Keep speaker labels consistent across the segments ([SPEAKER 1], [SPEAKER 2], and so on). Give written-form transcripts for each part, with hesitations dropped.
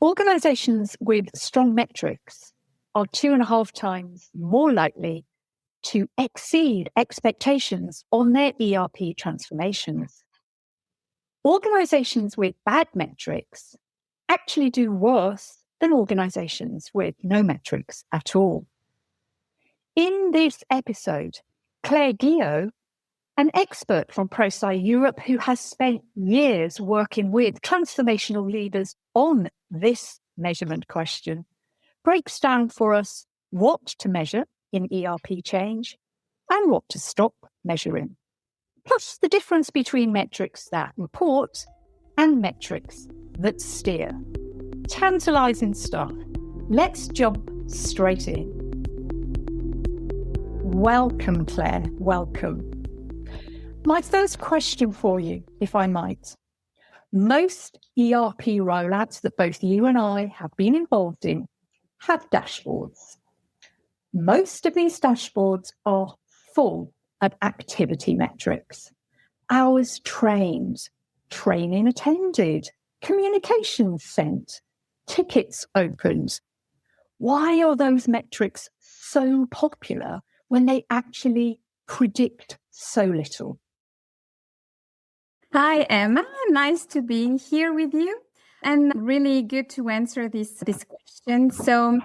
[SPEAKER 1] Organizations with strong metrics are 2.5 times more likely to exceed expectations on their ERP transformations. Organizations with bad metrics actually do worse than organizations with no metrics at all. In this episode, Claire Guyot, an expert from Prosci Europe who has spent years working with transformational leaders on this measurement question, breaks down for us what to measure in ERP change and what to stop measuring, plus the difference between metrics that report and metrics that steer. Tantalizing stuff. Let's jump straight in. Welcome, Claire. Welcome. My first question for you, if I might. Most ERP rollouts that both you and I have been involved in have dashboards. Most of these dashboards are full of activity metrics. Hours trained, training attended, communications sent, tickets opened. Why are those metrics so popular when they actually predict so little?
[SPEAKER 2] Hi, Emma. Nice to be here with you and really good to answer this question. So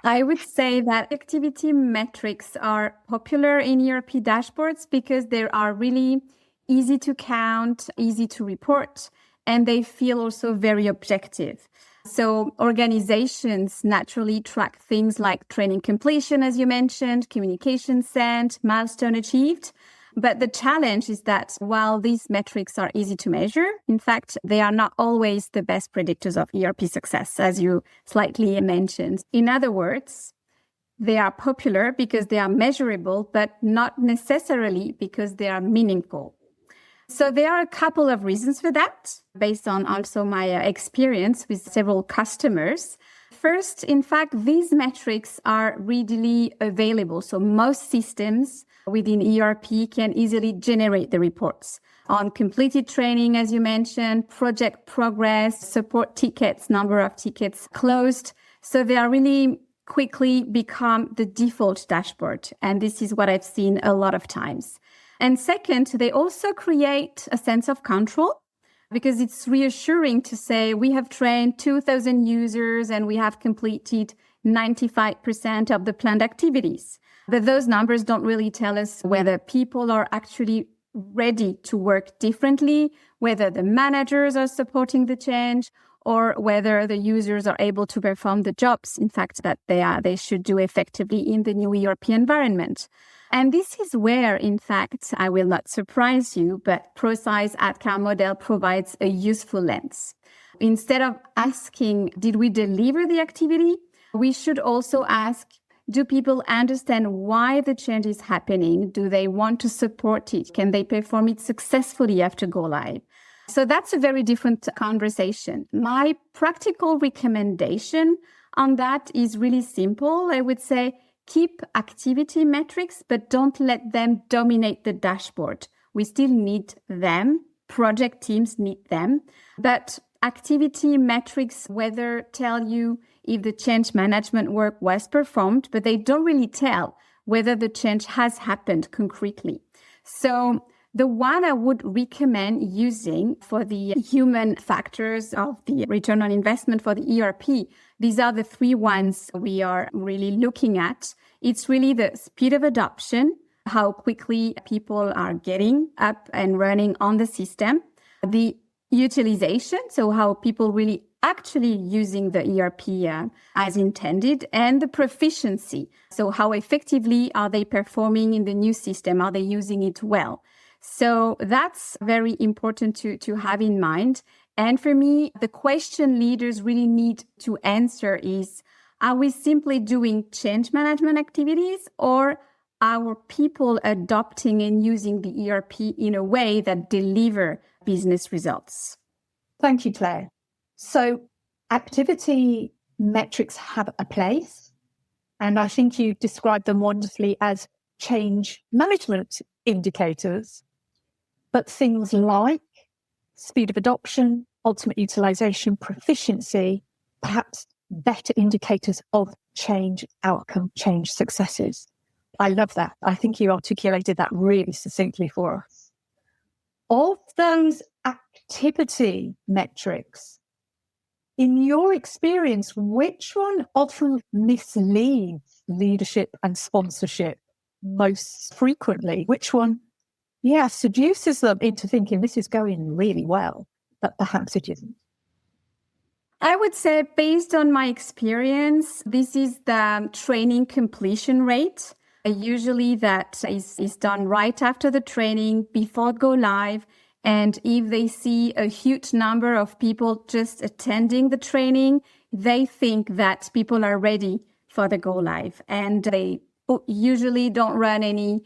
[SPEAKER 2] I would say that activity metrics are popular in ERP dashboards because they are really easy to count, easy to report, and they feel also very objective. So organizations naturally track things like training completion, as you mentioned, communication sent, milestone achieved. But the challenge is that while these metrics are easy to measure, in fact, they are not always the best predictors of ERP success, as you slightly mentioned. In other words, they are popular because they are measurable, but not necessarily because they are meaningful. So there are a couple of reasons for that, based on also my experience with several customers. First, in fact, these metrics are readily available. So most systems within ERP can easily generate the reports on completed training, as you mentioned, project progress, support tickets, number of tickets closed. So they are really quickly become the default dashboard. And this is what I've seen a lot of times. And second, they also create a sense of control because it's reassuring to say we have trained 2,000 users and we have completed 95% of the planned activities. But those numbers don't really tell us whether people are actually ready to work differently, whether the managers are supporting the change, or whether the users are able to perform the jobs, in fact, that they should do effectively in the new ERP environment. And this is where, in fact, I will not surprise you, but Prosci's outcome model provides a useful lens. Instead of asking, did we deliver the activity? We should also ask, do people understand why the change is happening? Do they want to support it? Can they perform it successfully after go live? So that's a very different conversation. My practical recommendation on that is really simple. I would say keep activity metrics, but don't let them dominate the dashboard. We still need them. Project teams need them. But activity metrics, whether tell you if the change management work was performed, but they don't really tell whether the change has happened concretely. So the one I would recommend using for the human factors of the return on investment for the ERP, these are the 3 ones we are really looking at. It's really the speed of adoption, how quickly people are getting up and running on the system, the utilization, so how people really actually using the ERP as intended, and the proficiency, so how effectively are they performing in the new system, are they using it well? So that's very important to have in mind. And for me, the question leaders really need to answer is, are we simply doing change management activities, or are people adopting and using the ERP in a way that deliver business results?
[SPEAKER 1] Thank you, Claire. So activity metrics have a place, and I think you described them wonderfully as change management indicators. But things like speed of adoption, ultimate utilization, proficiency, perhaps better indicators of change outcome, change successes. I love that. I think you articulated that really succinctly for us. Of those activity metrics, in your experience, which one often misleads leadership and sponsorship most frequently? Which one, seduces them into thinking this is going really well, but perhaps it isn't?
[SPEAKER 2] I would say, based on my experience, this is the training completion rate. Usually that is done right after the training, before go live. And if they see a huge number of people just attending the training, they think that people are ready for the go live. And they usually don't run any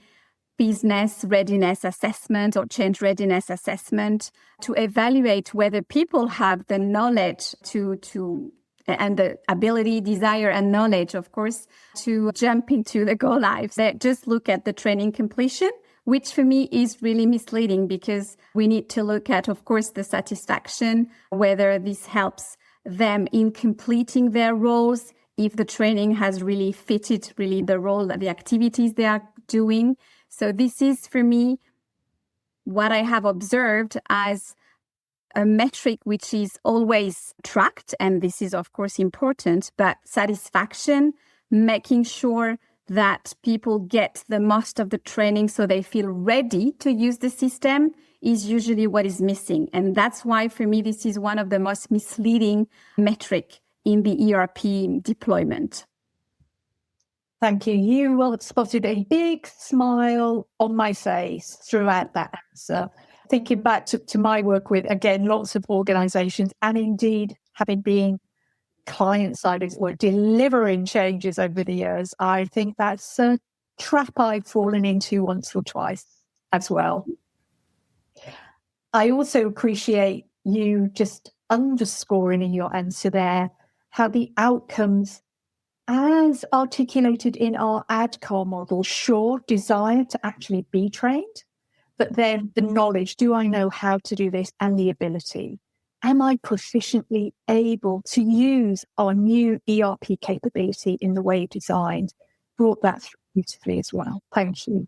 [SPEAKER 2] business readiness assessment or change readiness assessment to evaluate whether people have the knowledge to and the ability, desire, and knowledge, of course, to jump into the go live. They just look at the training completion, which for me is really misleading, because we need to look at, of course, the satisfaction, whether this helps them in completing their roles, if the training has really fitted really the role, the activities they are doing. So this is, for me, what I have observed as a metric which is always tracked. And this is, of course, important, but satisfaction, making sure that people get the most of the training so they feel ready to use the system, is usually what is missing. And that's why, for me, this is one of the most misleading metric in the ERP deployment.
[SPEAKER 1] Thank you. You will have spotted a big smile on my face throughout that answer. Thinking back to my work with, again, lots of organizations, and indeed having been client side as well, delivering changes over the years, I think that's a trap I've fallen into once or twice as well. I also appreciate you just underscoring in your answer there how the outcomes, as articulated in our ADCAR model, sure, desire to actually be trained, but then the knowledge, do I know how to do this, and the ability. Am I proficiently able to use our new ERP capability in the way designed? Brought that through beautifully as well. Thank you.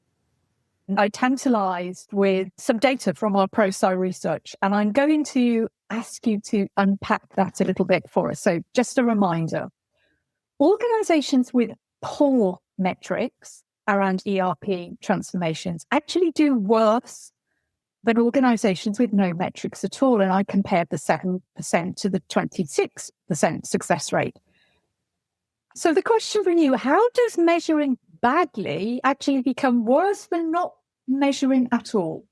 [SPEAKER 1] I tantalized with some data from our Prosci research, and I'm going to ask you to unpack that a little bit for us. So just a reminder. Organizations with poor metrics around ERP transformations actually do worse than organizations with no metrics at all. And I compared the 7% to the 26% success rate. So the question for you, how does measuring badly actually become worse than not measuring at all?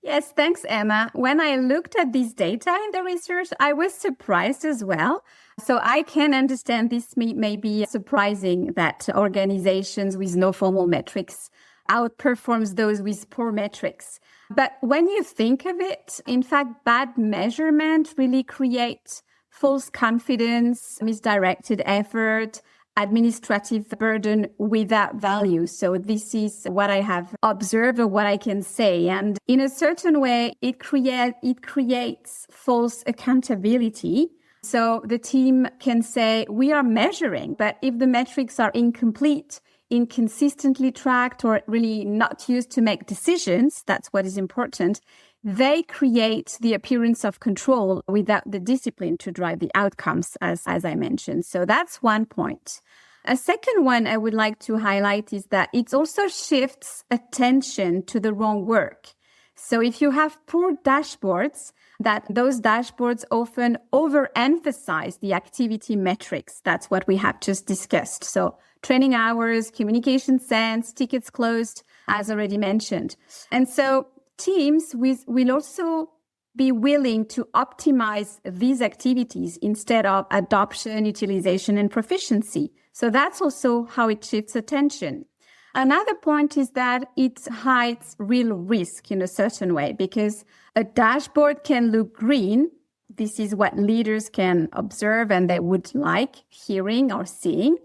[SPEAKER 2] Yes, thanks, Emma. When I looked at this data in the research, I was surprised as well. So I can understand this may be surprising that organizations with no formal metrics outperforms those with poor metrics. But when you think of it, in fact, bad measurement really creates false confidence, misdirected effort, administrative burden without value. So this is what I have observed, or what I can say. And in a certain way, it creates false accountability. So the team can say, we are measuring, but if the metrics are incomplete, inconsistently tracked, or really not used to make decisions, that's what is important, they create the appearance of control without the discipline to drive the outcomes, as I mentioned. So that's one point. A second one I would like to highlight is that it also shifts attention to the wrong work. So if you have poor dashboards, those dashboards often overemphasize the activity metrics. That's what we have just discussed. So training hours, communication sends, tickets closed, as already mentioned. And so teams will also be willing to optimize these activities instead of adoption, utilization, and proficiency. So that's also how it shifts attention. Another point is that it hides real risk in a certain way, because a dashboard can look green. This is what leaders can observe and they would like hearing or seeing.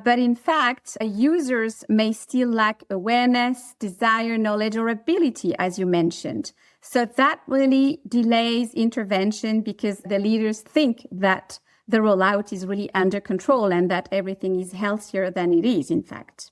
[SPEAKER 2] But in fact, users may still lack awareness, desire, knowledge, or ability, as you mentioned. So that really delays intervention, because the leaders think that the rollout is really under control and that everything is healthier than it is, in fact.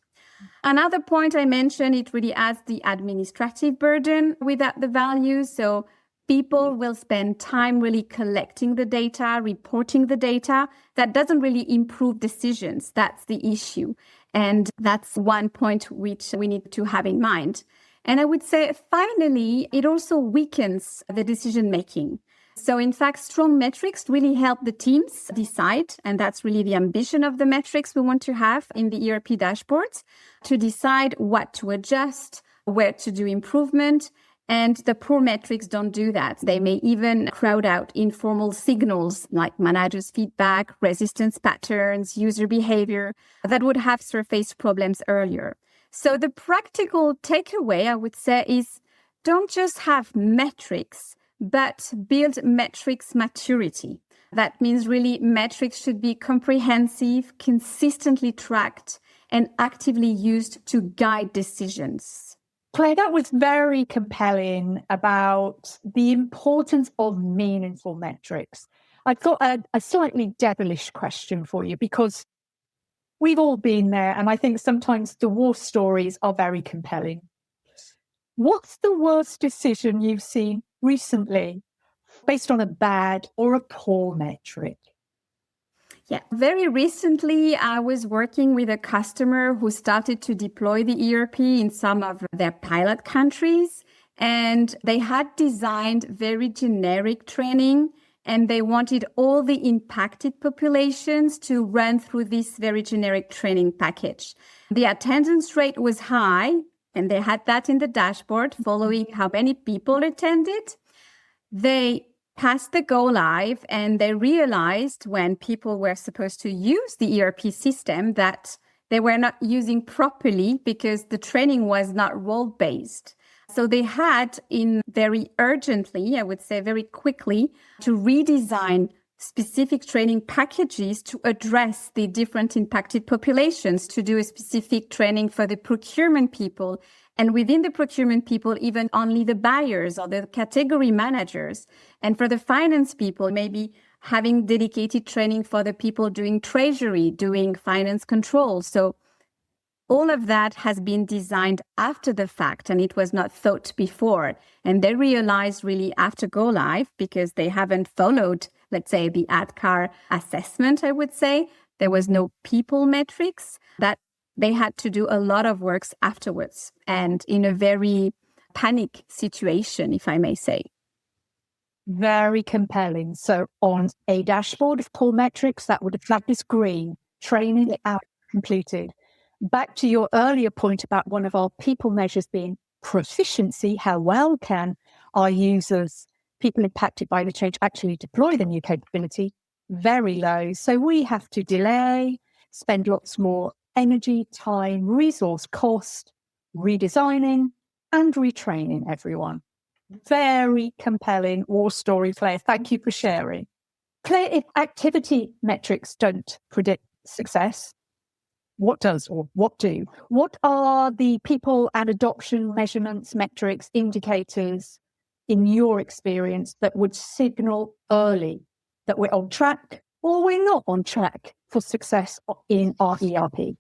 [SPEAKER 2] Another point I mentioned, it really adds the administrative burden without the values. So people will spend time really collecting the data, reporting the data. That doesn't really improve decisions. That's the issue. And that's one point which we need to have in mind. And I would say, finally, it also weakens the decision making. So in fact, strong metrics really help the teams decide, and that's really the ambition of the metrics we want to have in the ERP dashboards, to decide what to adjust, where to do improvement. And the poor metrics don't do that. They may even crowd out informal signals like managers' feedback, resistance patterns, user behavior that would have surfaced problems earlier. So the practical takeaway, I would say, is don't just have metrics, but build metrics maturity. That means really metrics should be comprehensive, consistently tracked, and actively used to guide decisions.
[SPEAKER 1] Claire, that was very compelling about the importance of meaningful metrics. I've got a slightly devilish question for you, because we've all been there, and I think sometimes the war stories are very compelling. What's the worst decision you've seen recently based on a bad or a poor metric?
[SPEAKER 2] Yeah, very recently, I was working with a customer who started to deploy the ERP in some of their pilot countries, and they had designed very generic training, and they wanted all the impacted populations to run through this very generic training package. The attendance rate was high, and they had that in the dashboard following how many people attended. They passed the go live, and they realized when people were supposed to use the ERP system that they were not using properly because the training was not role-based. So they had very urgently, I would say very quickly, to redesign specific training packages to address the different impacted populations, to do a specific training for the procurement people. And within the procurement people, even only the buyers or the category managers. And for the finance people, maybe having dedicated training for the people doing treasury, doing finance control. So all of that has been designed after the fact, and it was not thought before. And they realized really after go live, because they haven't followed, let's say, the ADCAR assessment, I would say. There was no people metrics, that they had to do a lot of works afterwards, and in a very panic situation, if I may say.
[SPEAKER 1] Very compelling. So on a dashboard of poor metrics, that would have flagged this green, training out completed. Back to your earlier point about one of our people measures being proficiency, how well can our users, people impacted by the change, actually deploy the new capability? Very low. So we have to delay, spend lots more energy, time, resource, cost, redesigning and retraining everyone. Very compelling war story, Claire. Thank you for sharing. Claire, if activity metrics don't predict success, what does or what do? What are the people and adoption measurements, metrics, indicators in your experience that would signal early that we're on track or we're not on track for success in our ERP?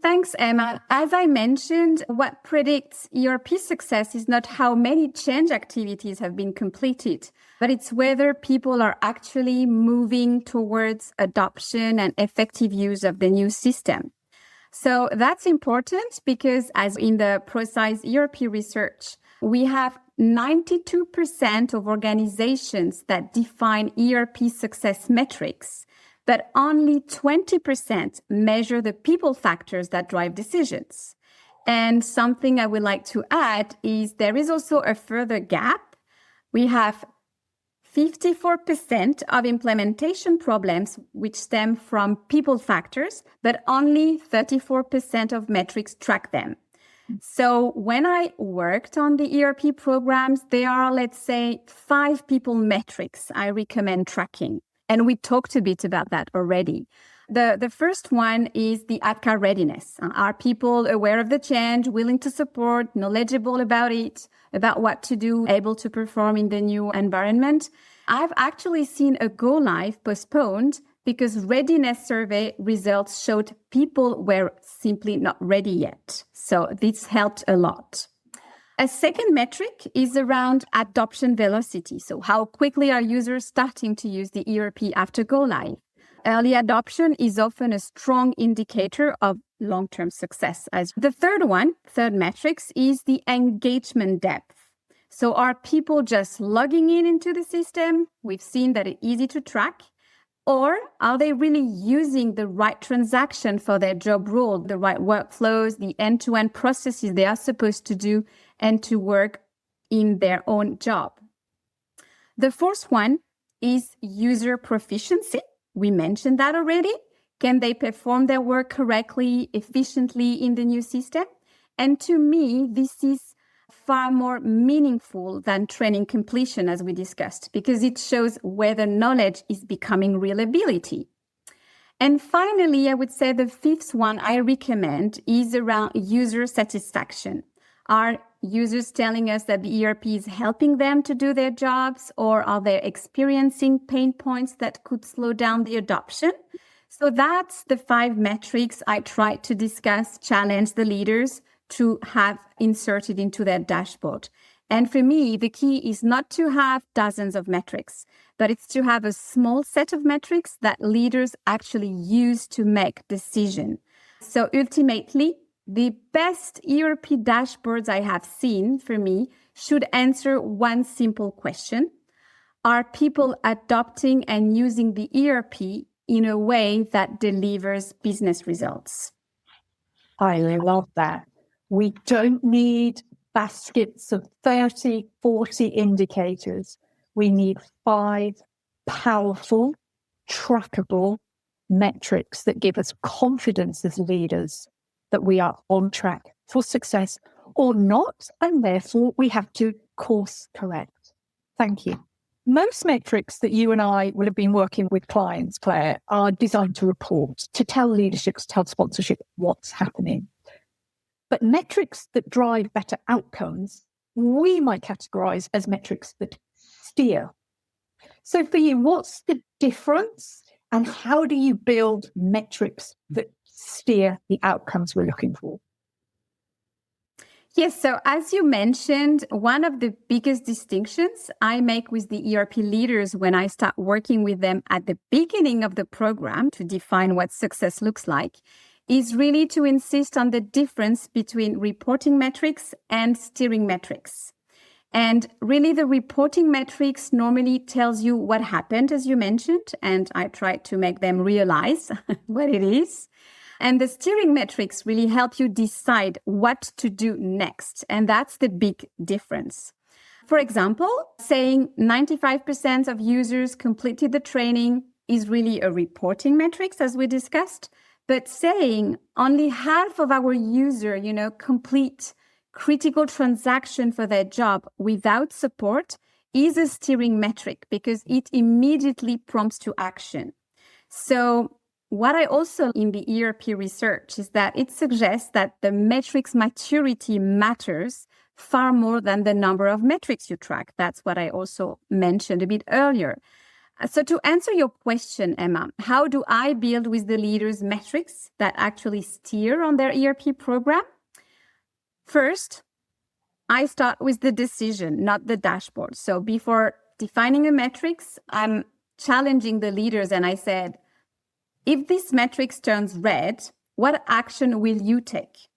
[SPEAKER 2] Thanks, Emma. As I mentioned, what predicts ERP success is not how many change activities have been completed, but it's whether people are actually moving towards adoption and effective use of the new system. So that's important because, as in the Prosci's ERP research, we have 92% of organizations that define ERP success metrics, but only 20% measure the people factors that drive decisions. And something I would like to add is there is also a further gap. We have 54% of implementation problems which stem from people factors, but only 34% of metrics track them. So when I worked on the ERP programs, there are, let's say, 5 people metrics I recommend tracking. And we talked a bit about that already. The first one is the ADCAR readiness. Are people aware of the change, willing to support, knowledgeable about it, about what to do, able to perform in the new environment? I've actually seen a go live postponed because readiness survey results showed people were simply not ready yet. So this helped a lot. A second metric is around adoption velocity. So how quickly are users starting to use the ERP after go live? Early adoption is often a strong indicator of long-term success. As the third metrics is the engagement depth. So are people just logging into the system? We've seen that it's easy to track. Or are they really using the right transaction for their job role, the right workflows, the end-to-end processes they are supposed to do and to work in their own job? The fourth one is user proficiency. We mentioned that already. Can they perform their work correctly, efficiently in the new system? And to me, this is far more meaningful than training completion, as we discussed, because it shows whether knowledge is becoming real ability. And finally, I would say the fifth one I recommend is around user satisfaction. Are users telling us that the ERP is helping them to do their jobs, or are they experiencing pain points that could slow down the adoption? So that's the 5 metrics I tried to discuss, challenge the leaders to have inserted into their dashboard. And for me, the key is not to have dozens of metrics, but it's to have a small set of metrics that leaders actually use to make decisions. So ultimately, the best ERP dashboards I have seen for me should answer one simple question. Are people adopting and using the ERP in a way that delivers business results?
[SPEAKER 1] I love that. We don't need baskets of 30, 40 indicators. We need 5 powerful, trackable metrics that give us confidence as leaders that we are on track for success or not, and therefore we have to course correct. Thank you. Most metrics that you and I will have been working with clients, Claire, are designed to report, to tell leadership, to tell sponsorship what's happening. But metrics that drive better outcomes, we might categorize as metrics that steer. So for you, what's the difference and how do you build metrics that steer the outcomes we're looking for?
[SPEAKER 2] Yes, so as you mentioned, one of the biggest distinctions I make with the ERP leaders when I start working with them at the beginning of the program to define what success looks like is really to insist on the difference between reporting metrics and steering metrics. And really the reporting metrics normally tells you what happened, as you mentioned, and I try to make them realize what it is. And the steering metrics really help you decide what to do next. And that's the big difference. For example, saying 95% of users completed the training is really a reporting metrics, as we discussed. But saying only half of our user, complete critical transaction for their job without support is a steering metric because it immediately prompts to action. So what I also in the ERP research is that it suggests that the metrics maturity matters far more than the number of metrics you track. That's what I also mentioned a bit earlier. So to answer your question, Emma, how do I build with the leaders metrics that actually steer on their ERP program? First, I start with the decision, not the dashboard. So before defining a metrics, I'm challenging the leaders and I said, if this metrics turns red, what action will you take?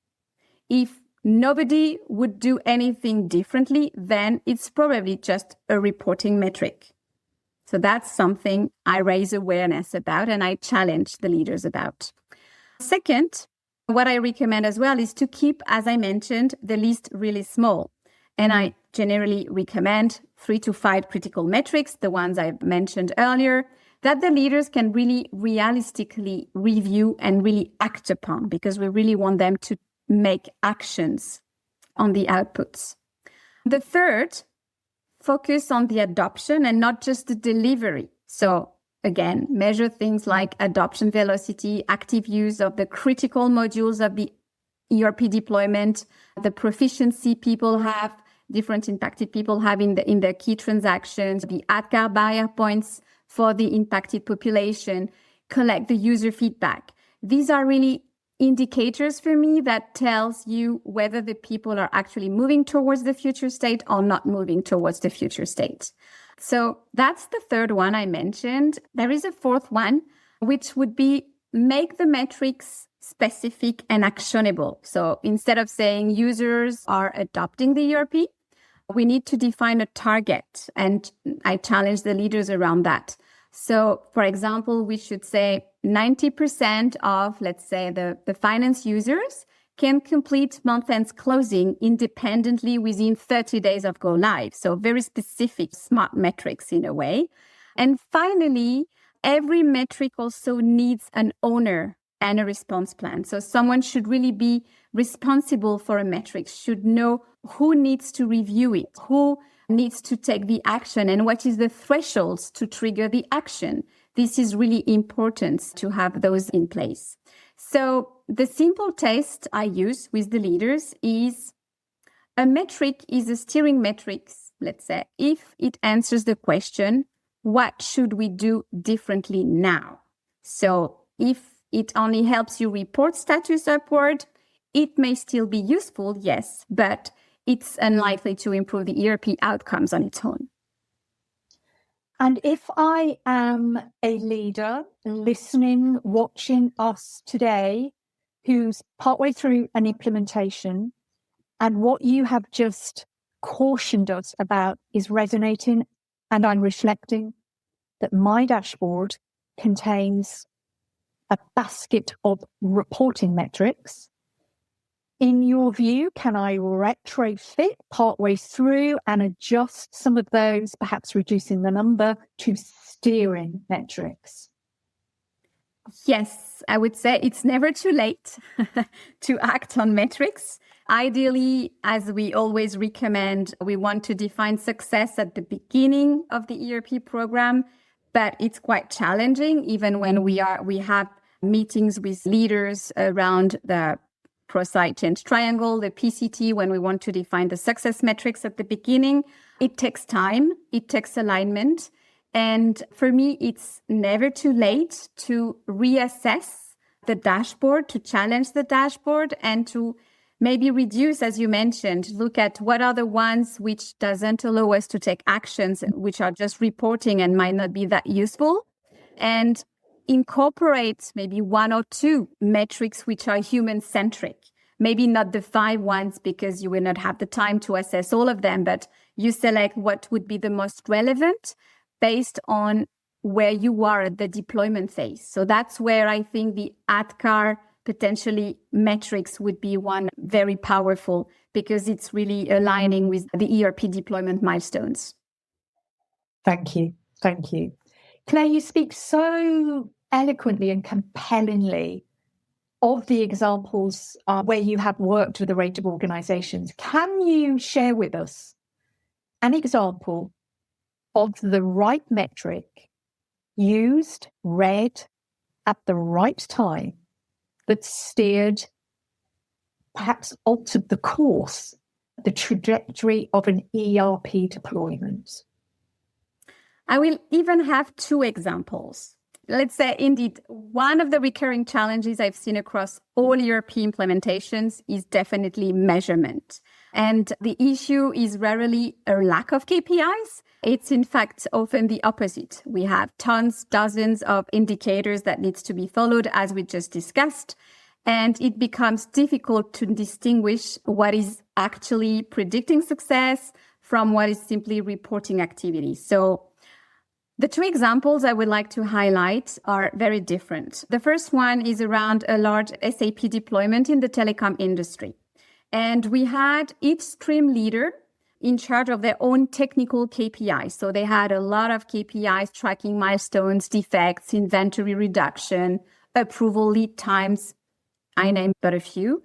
[SPEAKER 2] If nobody would do anything differently, then it's probably just a reporting metric. So that's something I raise awareness about and I challenge the leaders about. Second, what I recommend as well is to keep, as I mentioned, the list really small. And I generally recommend 3 to 5 critical metrics, the ones I mentioned earlier, that the leaders can really realistically review and really act upon because we really want them to make actions on the outputs. The third, focus on the adoption and not just the delivery. So again, measure things like adoption velocity, active use of the critical modules of the ERP deployment, the proficiency people have, different impacted people have in their key transactions, the ADKAR barrier points for the impacted population, collect the user feedback. These are really indicators for me that tells you whether the people are actually moving towards the future state or not moving towards the future state. So that's the third one I mentioned. There is a fourth one, which would be make the metrics specific and actionable. So instead of saying users are adopting the ERP, we need to define a target. And I challenge the leaders around that. So, for example, we should say 90% of, let's say, the finance users can complete month-end closing independently within 30 days of go live. So very specific, smart metrics in a way. And finally, every metric also needs an owner and a response plan. So someone should really be responsible for a metric, should know who needs to review it, who needs to take the action, and what is the thresholds to trigger the action. This is really important to have those in place. So the simple test I use with the leaders is a metric is a steering metric, let's say, if it answers the question, what should we do differently now? So if it only helps you report status upward, it may still be useful, yes, but it's unlikely to improve the ERP outcomes on its own.
[SPEAKER 1] And if I am a leader listening, watching us today, who's partway through an implementation, and what you have just cautioned us about is resonating, and I'm reflecting that my dashboard contains a basket of reporting metrics. In your view, can I retrofit partway through and adjust some of those, perhaps reducing the number, to steering metrics?
[SPEAKER 2] Yes, I would say it's never too late to act on metrics. Ideally, as we always recommend, we want to define success at the beginning of the ERP program, but it's quite challenging even when we have meetings with leaders around the Prosci change triangle, the PCT, when we want to define the success metrics at the beginning. It takes time, it takes alignment. And for me, it's never too late to reassess the dashboard, to challenge the dashboard, and to maybe reduce, as you mentioned, look at what are the ones which doesn't allow us to take actions, which are just reporting and might not be that useful, and incorporate maybe one or two metrics which are human-centric. Maybe not the 5 ones because you will not have the time to assess all of them, but you select what would be the most relevant based on where you are at the deployment phase. So that's where I think the ADKAR potentially metrics would be one very powerful, because it's really aligning with the ERP deployment milestones.
[SPEAKER 1] Thank you. Thank you. Claire, you speak so eloquently and compellingly of the examples where you have worked with a range of organizations. Can you share with us an example of the right metric used, read at the right time that steered, perhaps altered the course, the trajectory of an ERP deployment?
[SPEAKER 2] I will even have 2 examples. Let's say, indeed, one of the recurring challenges I've seen across all ERP implementations is definitely measurement. And the issue is rarely a lack of KPIs. It's in fact often the opposite. We have dozens of indicators that needs to be followed, as we just discussed. And it becomes difficult to distinguish what is actually predicting success from what is simply reporting activity. So the 2 examples I would like to highlight are very different. The first one is around a large SAP deployment in the telecom industry. And we had each stream leader in charge of their own technical KPIs. So they had a lot of KPIs tracking milestones, defects, inventory reduction, approval lead times. I named but a few.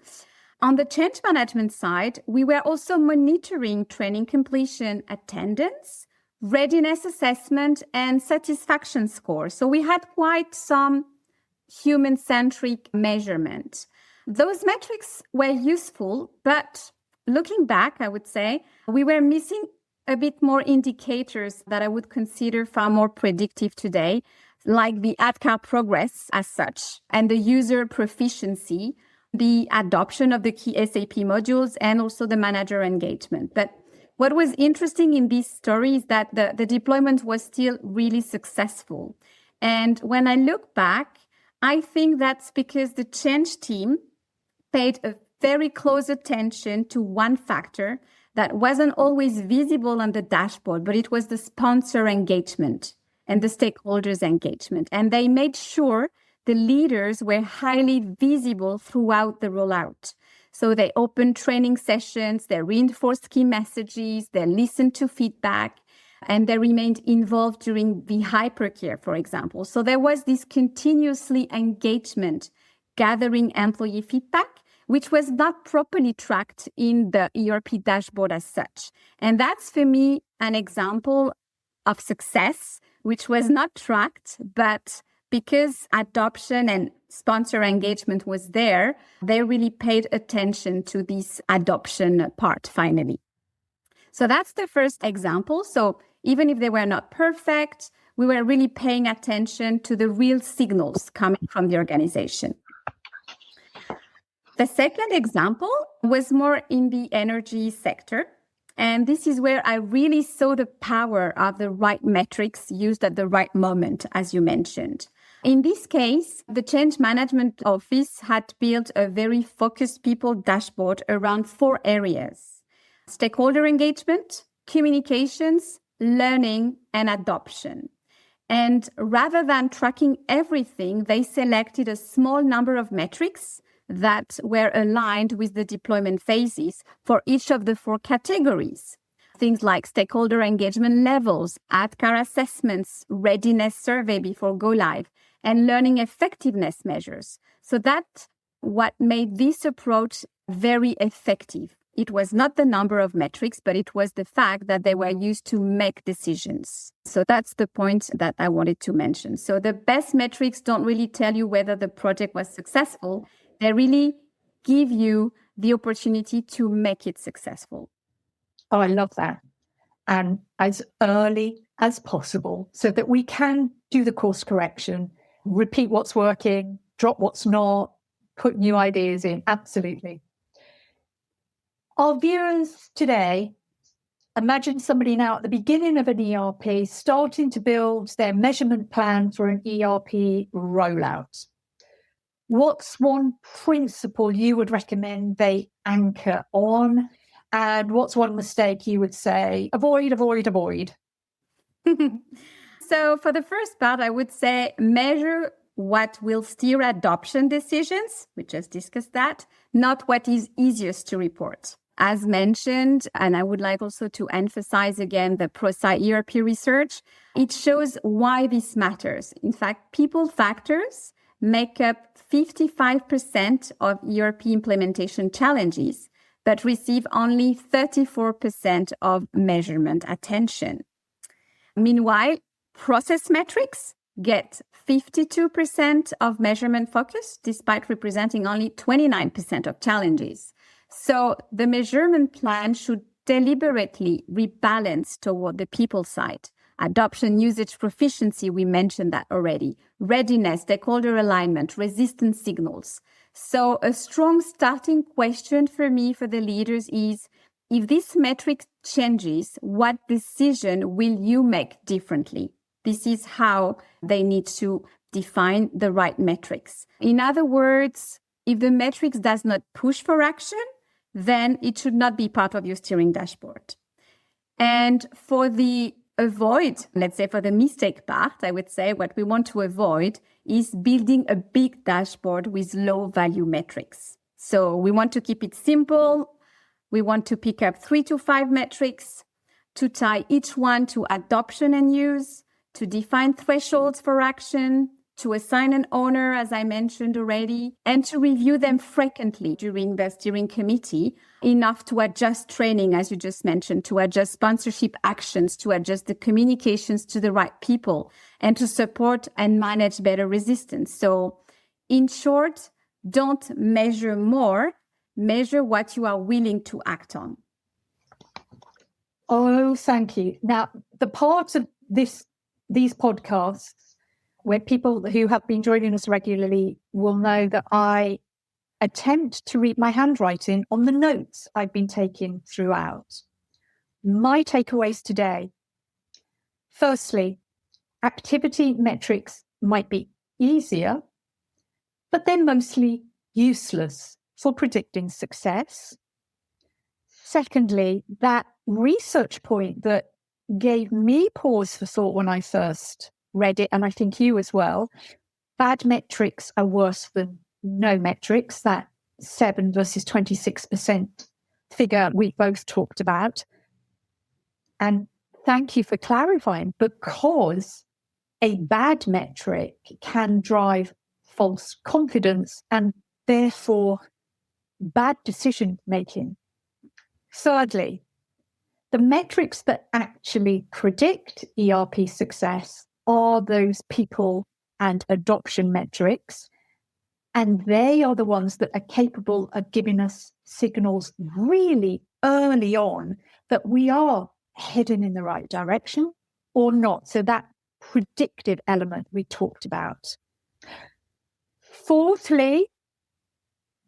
[SPEAKER 2] On the change management side, we were also monitoring training completion, attendance, readiness assessment, and satisfaction score. So we had quite some human-centric measurement. Those metrics were useful, but looking back, I would say we were missing a bit more indicators that I would consider far more predictive today, like the ADCAR progress as such, and the user proficiency, the adoption of the key SAP modules, and also the manager engagement. But what was interesting in this story is that the deployment was still really successful. And when I look back, I think that's because the change team paid a very close attention to one factor that wasn't always visible on the dashboard, but it was the sponsor engagement and the stakeholders engagement. And they made sure the leaders were highly visible throughout the rollout. So they opened training sessions, they reinforced key messages, they listened to feedback, and they remained involved during the hypercare, for example. So there was this continuously engagement, gathering employee feedback, which was not properly tracked in the ERP dashboard as such. And that's, for me, an example of success, which was not tracked, but because adoption and sponsor engagement was there, they really paid attention to this adoption part finally. So that's the first example. So even if they were not perfect, we were really paying attention to the real signals coming from the organization. The second example was more in the energy sector. And this is where I really saw the power of the right metrics used at the right moment, as you mentioned. In this case, the change management office had built a very focused people dashboard around 4 areas: stakeholder engagement, communications, learning, and adoption. And rather than tracking everything, they selected a small number of metrics that were aligned with the deployment phases for each of the 4 categories. Things like stakeholder engagement levels, ADCAR assessments, readiness survey before go live, and learning effectiveness measures. So that's what made this approach very effective. It was not the number of metrics, but it was the fact that they were used to make decisions. So that's the point that I wanted to mention. So the best metrics don't really tell you whether the project was successful. They really give you the opportunity to make it successful.
[SPEAKER 1] Oh, I love that. And as early as possible so that we can do the course correction, repeat what's working, drop what's not, put new ideas in. Absolutely. Our viewers today, imagine somebody now at the beginning of an ERP starting to build their measurement plan for an ERP rollout. What's one principle you would recommend they anchor on? And what's one mistake you would say, avoid?
[SPEAKER 2] So for the first part, I would say measure what will steer adoption decisions. We just discussed that, not what is easiest to report. As mentioned, and I would like also to emphasize again the Prosci ERP research, it shows why this matters. In fact, people factors make up 55% of ERP implementation challenges, but receive only 34% of measurement attention. Meanwhile, process metrics get 52% of measurement focus, despite representing only 29% of challenges. So the measurement plan should deliberately rebalance toward the people side. Adoption, usage, proficiency, we mentioned that already. Readiness, stakeholder alignment, resistance signals. So a strong starting question for me, for the leaders is, if this metric changes, what decision will you make differently? This is how they need to define the right metrics. In other words, if the metrics does not push for action, then it should not be part of your steering dashboard. And for the avoid, let's say for the mistake part, I would say what we want to avoid is building a big dashboard with low value metrics. So we want to keep it simple. We want to pick up 3 to 5 metrics, to tie each one to adoption and use, to define thresholds for action, to assign an owner, as I mentioned already, and to review them frequently during the steering committee, enough to adjust training, as you just mentioned, to adjust sponsorship actions, to adjust the communications to the right people, and to support and manage better resistance. So in short, don't measure more, measure what you are willing to act on?
[SPEAKER 1] Oh, thank you. Now, the part of these podcasts where people who have been joining us regularly will know that I attempt to read my handwriting on the notes I've been taking throughout. My takeaways today. Firstly, activity metrics might be easier, but they're mostly useless for predicting success. Secondly, that research point that gave me pause for thought when I first read it, and I think you as well, bad metrics are worse than no metrics, that 7 versus 26% figure we both talked about. And thank you for clarifying, because a bad metric can drive false confidence and therefore bad decision making. Thirdly, the metrics that actually predict ERP success are those people and adoption metrics. And they are the ones that are capable of giving us signals really early on that we are heading in the right direction or not. So that predictive element we talked about. Fourthly,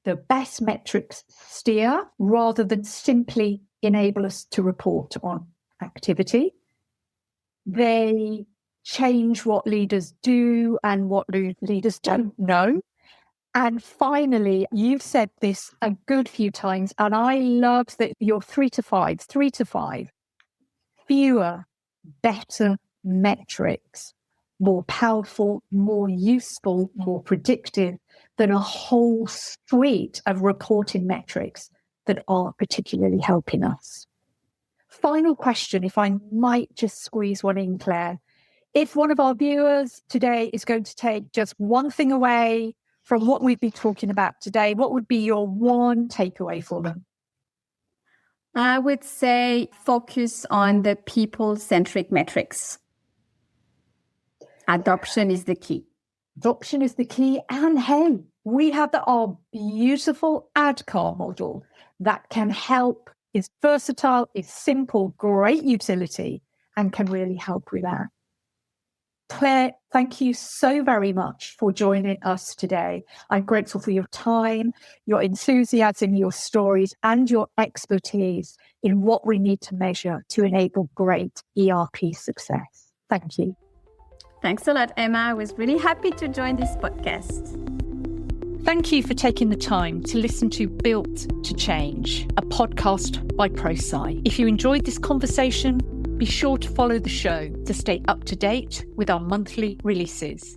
[SPEAKER 1] the best metrics steer rather than simply enable us to report on activity. They change what leaders do and what leaders don't know. And finally, you've said this a good few times, and I love that you're 3 to 5, fewer, better metrics, more powerful, more useful, more predictive than a whole suite of reporting metrics that aren't particularly helping us. Final question, if I might just squeeze one in, Claire. If one of our viewers today is going to take just one thing away from what we've been talking about today, what would be your one takeaway for them?
[SPEAKER 2] I would say focus on the people-centric metrics. Adoption is the key.
[SPEAKER 1] Adoption is the key. And hey, we have our beautiful ADCAR model that can help, is versatile, is simple, great utility, and can really help with that. Claire, thank you so very much for joining us today. I'm grateful for your time, your enthusiasm, your stories, and your expertise in what we need to measure to enable great ERP success. Thank you.
[SPEAKER 2] Thanks a lot, Emma. I was really happy to join this podcast.
[SPEAKER 1] Thank you for taking the time to listen to Built to Change, a podcast by Prosci. If you enjoyed this conversation, be sure to follow the show to stay up to date with our monthly releases.